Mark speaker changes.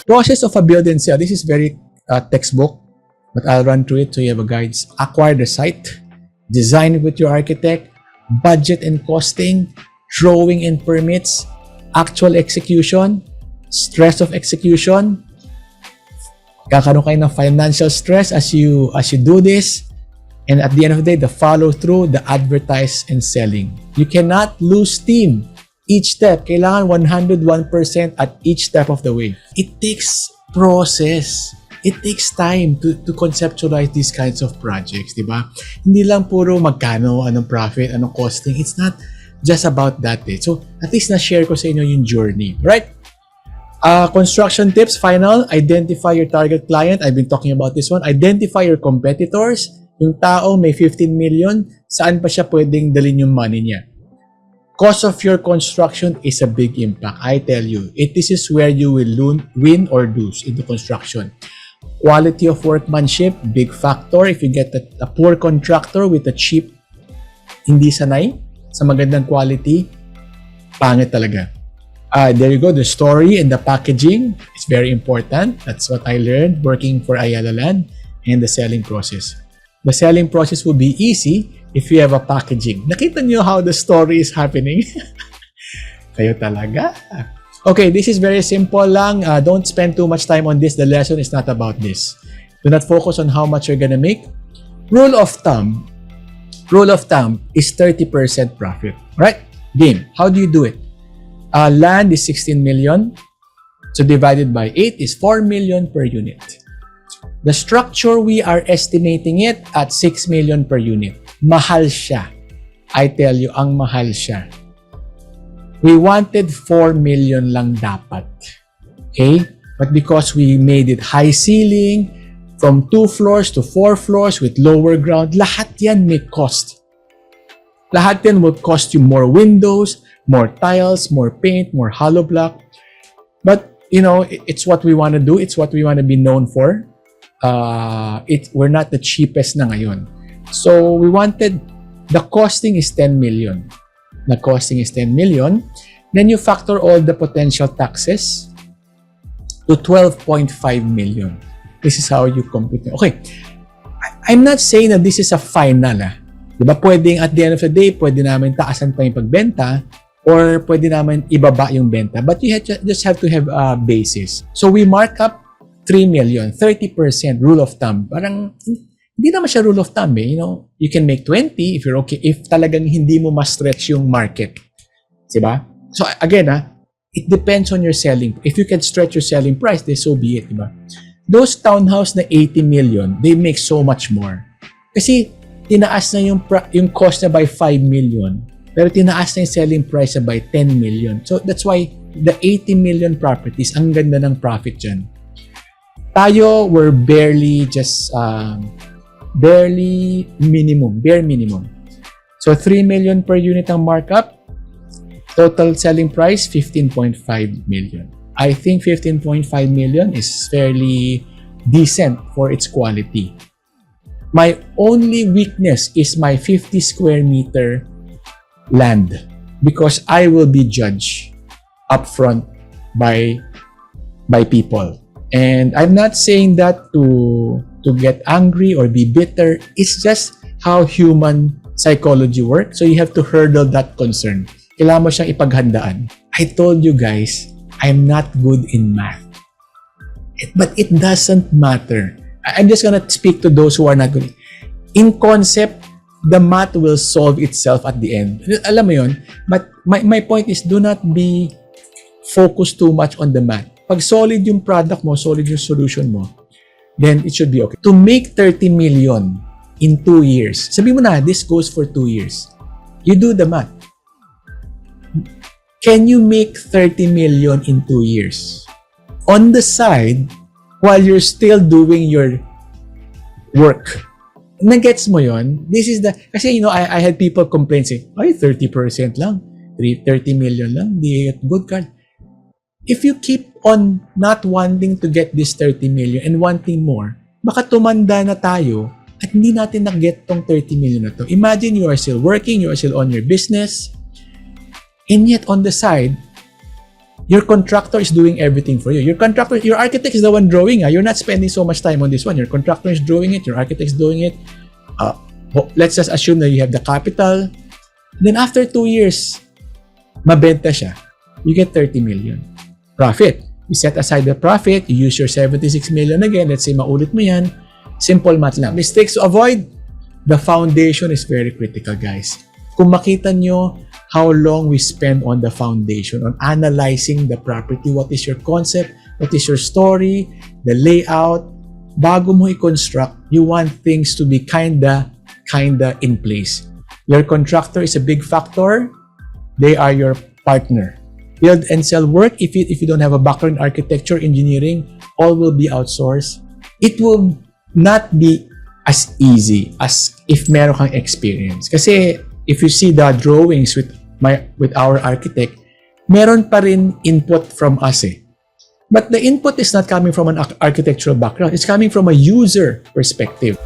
Speaker 1: Process of a build and sell. This is very textbook, but I'll run through it so you have a guide. Acquire the site, design it with your architect, budget and costing, drawing and permits, actual execution, stress of execution. Kakaroon kayo ng financial stress as you do this. And at the end of the day, the follow through, the advertise and selling. You cannot lose steam each step. Kailangan 101% at each step of the way. It takes process. It takes time to conceptualize these kinds of projects, di ba? Hindi lang puro magkano, anong profit, anong costing. It's not just about that. So, at least na-share ko sa inyo yung journey. Right? Construction tips, final. Identify your target client. I've been talking about this one. Identify your competitors. Yung tao may 15 million, saan pa siya pwedeng dalhin yung money niya? Cost of your construction is a big impact. I tell you, this is where you will win or lose in the construction. Quality of workmanship, big factor. If you get a poor contractor with a cheap, hindi sanay sa magandang quality, pangit talaga. There you go, the story and the packaging is very important. That's what I learned working for Ayala Land and the selling process. The selling process will be easy if you have a packaging. Nakita niyo how the story is happening? Kayo talaga. Okay, this is very simple lang. Don't spend too much time on this. The lesson is not about this. Do not focus on how much you're gonna make. Rule of thumb is 30% profit. Right? Game. How do you do it? Land is 16 million. So divided by 8 is 4 million per unit. The structure, we are estimating it at 6 million per unit. Mahal siya. I tell you, ang mahal siya. We wanted 4 million lang dapat. Okay? But because we made it high ceiling, from 2 floors to 4 floors with lower ground, lahat yan may cost. Lahat yan will cost you more windows, more tiles, more paint, more hollow block. But, you know, it's what we want to do. It's what we want to be known for. We're not the cheapest na ngayon. So we wanted, the costing is 10 million. The costing is 10 million. Then you factor all the potential taxes to 12.5 million. This is how you compute. Okay, I'm not saying that this is a final. Diba? Pwedeng at the end of the day, pwede namin taasan pa yung pagbenta or pwede namin ibaba yung benta. But you just have to have a basis. So we mark up 3 million, 30% rule of thumb. Parang hindi naman siya rule of thumb eh. You know, you can make 20 if you're okay, if talagang hindi mo ma-stretch yung market. Diba? So again, it depends on your selling. If you can stretch your selling price, then so be it. Diba? Those townhouse na 80 million, they make so much more. Kasi tinaas na yung cost na by 5 million. Pero tinaas na yung selling price na by 10 million. So that's why the 80 million properties, ang ganda ng profit dyan. Tayo, we're barely just, bare minimum. So 3 million per unit ang markup. Total selling price, 15.5 million. I think 15.5 million is fairly decent for its quality. My only weakness is my 50 square meter land because I will be judged upfront by people. And I'm not saying that to get angry or be bitter. It's just how human psychology works. So you have to hurdle that concern. Kailangan mo siyang ipaghandaan. I told you guys, I'm not good in math. But it doesn't matter. I'm just gonna speak to those who are not good. In concept, the math will solve itself at the end. Alam mo yun? But my point is, do not be focused too much on the math. Pag solid yung product mo, solid yung solution mo, then it should be okay. To make 30 million in 2 years, sabi mo na, this goes for 2 years. You do the math. Can you make 30 million in 2 years? On the side, while you're still doing your work. Nagets mo yon? This is the, kasi you know, I had people complain, say, ay, 30% lang, 30 million lang, di good card. If you keep on not wanting to get this 30 million and wanting more, baka tumanda na tayo at hindi natin na-get tong 30 million na to. Imagine you are still working, you are still on your business, and yet on the side, Your contractor is doing everything for you. Your architect is the one drawing. You're not spending so much time on this one. Your contractor is drawing it. Your architect is doing it. Let's just assume that you have the capital. Then after 2 years, mabenta siya. You get 30 million. Profit. You set aside the profit. You use your 76 million again. Let's say maulit mo yan. Simple math lang. Mistakes to avoid. The foundation is very critical, guys. Kung makita nyo how long we spend on the foundation, on analyzing the property, what is your concept, what is your story, the layout, bago mo i-construct, you want things to be kinda in place. Your contractor is a big factor. They are your partner. Build and sell work, if you don't have a background in architecture, engineering, all will be outsourced. It will not be as easy as if meron kang experience. Kasi if you see the drawings with our architect, meron pa rin input from us eh. But the input is not coming from an architectural background. It's coming from a user perspective.